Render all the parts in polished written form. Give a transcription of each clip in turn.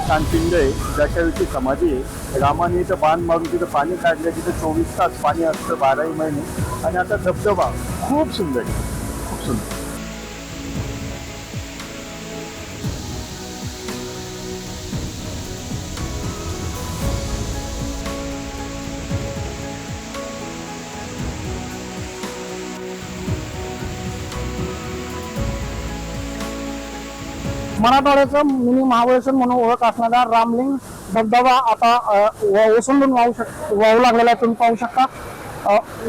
छान पिंड आहे, ज्याच्याविषयी समाधी आहे. रामाने इथं बाण मारून तिथं पाणी काढलं, तिथं 24 तास पाणी असतं 12ही महिने. आणि आता धबधबा खूप सुंदर आहे, खूप सुंदर. मराठवाड्याचं मिनी महाबळेश्वर म्हणून ओळख असणारा रामलिंग धबधबा आता ओसंडून वाहू लागलेला आहे. तुम्ही पाहू शकता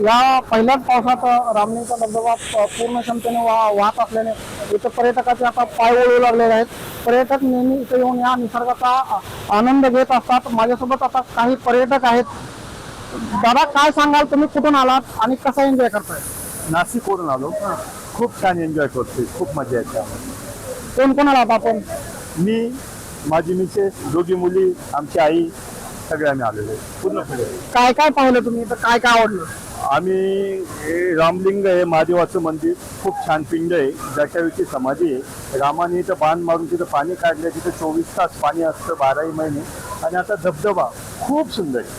या पहिल्याच पावसात रामलिंगचा धबधबा पूर्ण क्षमतेने वाहत असल्याने इथं पर्यटकाचे आता पाय वळू लागलेले आहेत. पर्यटक नेहमी इथे येऊन या निसर्गाचा आनंद घेत असतात. माझ्यासोबत आता काही पर्यटक आहेत. दादा, काय सांगाल, तुम्ही कुठून आलात आणि कसा एन्जॉय करताय? नाशिकवरून आलो. खूप छान एन्जॉय करतोय, खूप मजा येते आम्हाला. कोण कोण आलात आपण? मी, माझी मिसेस, दोघी मुली, आमची आई, सगळे आम्ही आलेलो आहे पूर्ण परिवार. काय काय पाहिलं तुम्ही इथं? काय काय आवडलं? आम्ही रामलिंग आहे, महादेवाचं मंदिर, खूप छान पिंड आहे, ज्याच्याविषयी समाधी आहे. रामाने इथं बाण मारून तिथं पाणी काढलं, तिथं 24 तास पाणी असतं 12ही महिने. आणि आता धबधबा खूप सुंदर आहे,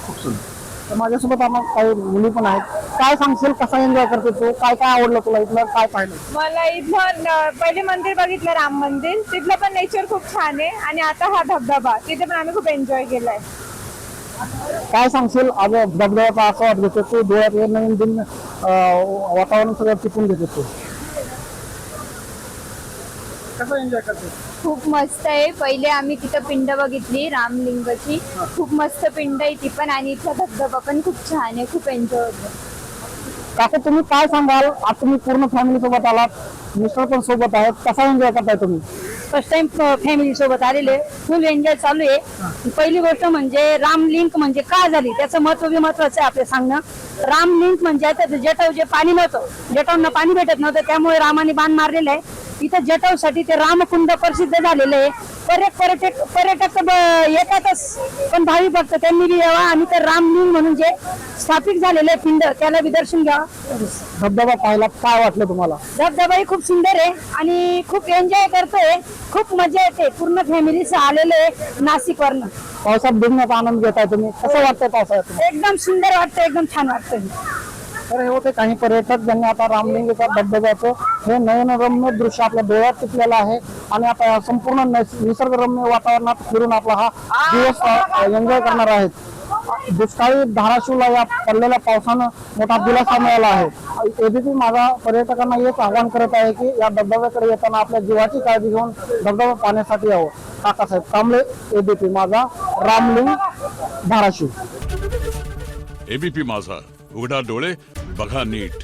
खूप सुंदर. तर माझ्यासोबत आम्हाला काही मुली पण आहेत. काय सांगशील, कसा एन्जॉय करते तू? काय काय आवडलं तुला इथलं? काय पाहिलं? मला इथलं पहिले मंदिर बघितलं, राम मंदिर, तिथलं पण नेचर खूप छान आहे. आणि आता हा धबधबा, तिथे पण आम्ही खूप एन्जॉय केलाय. काय सांगशील, आज धबधब्याचा असं वाटत होतं तू डोळ्यात हे नवीन दिन वातावरण सगळं टिपून घेते तू? कसं एन्जॉय करते? खूप मस्त आहे. पहिले आम्ही तिथं पिंड बघितली रामलिंगाची, खूप मस्त पिंड आहे ती पण, आणि इथला धबधबा पण खूप छान आहे. खूप एन्जॉय होतो. काका, तुम्ही काय सांगाल? आज तुम्ही पूर्ण फॅमिली सोबत आलात, मिस्टर पण सोबत आहेत, कसा एन्जॉय करताय तुम्ही? फर्स्ट टाइम फॅमिली सोबत आलेले, फुल एन्जॉय चालू आहे. पहिली गोष्ट म्हणजे रामलिंग म्हणजे का झाली, त्याचं महत्व बी महत्वाचं आहे आपले सांगणं. रामलिंग म्हणजे जटाऊ जे पाणी नव्हतं, जटाऊंना पाणी भेटत नव्हतं, त्यामुळे रामाने बाण मारलेलं आहे. इथं जटाऊसाठी ते रामकुंड प्रसिद्ध झालेलं आहे. पर्यटक येतातच, पण भावी भक्त त्यांनी बी यावा आणि ते रामलिंग म्हणून जे स्थापित झालेलं आहे पिंड, त्याला बी दर्शन घ्यावं. धबधबा पाहायला काय वाटलं तुम्हाला? धबधबाही खूप सुंदर आहे आणि खूप एन्जॉय करतोय. खूप मजा येते. पूर्ण फॅमिलीचं आलेलं आहे नाशिकवरनं. पावसात भिजण्याचा आनंद घेताय तुम्ही, कसं वाटतंय पावसाळ्यात? एकदम सुंदर वाटतं, एकदम छान वाटतं. तर हे होते काही पर्यटक ज्यांनी आता रामलिंगच्या धबधब्याचं हे नयनरम्य दृश्य आपल्या डोळ्यात टिकलेलं आहे. आणि आता संपूर्ण निसर्गरम्य वातावरणात फिरून आपला हा दिवस एन्जॉय करणार आहेत. दुष्काळी धाराशिवला या पडलेल्या पावसानं मोठा दिलासा मिळाला आहे. एबीपी माझा पर्यटकांना हेच आवाहन करत आहे की या धबधब्याकडे येताना आपल्या जीवाची काळजी घेऊन धबधबा पाहण्यासाठी यावं. काकासाहेब कांबळे, एबीपी माझा, रामलिंग, धाराशिव. एबीपी माझा, उघडा डोळे बघा नीट.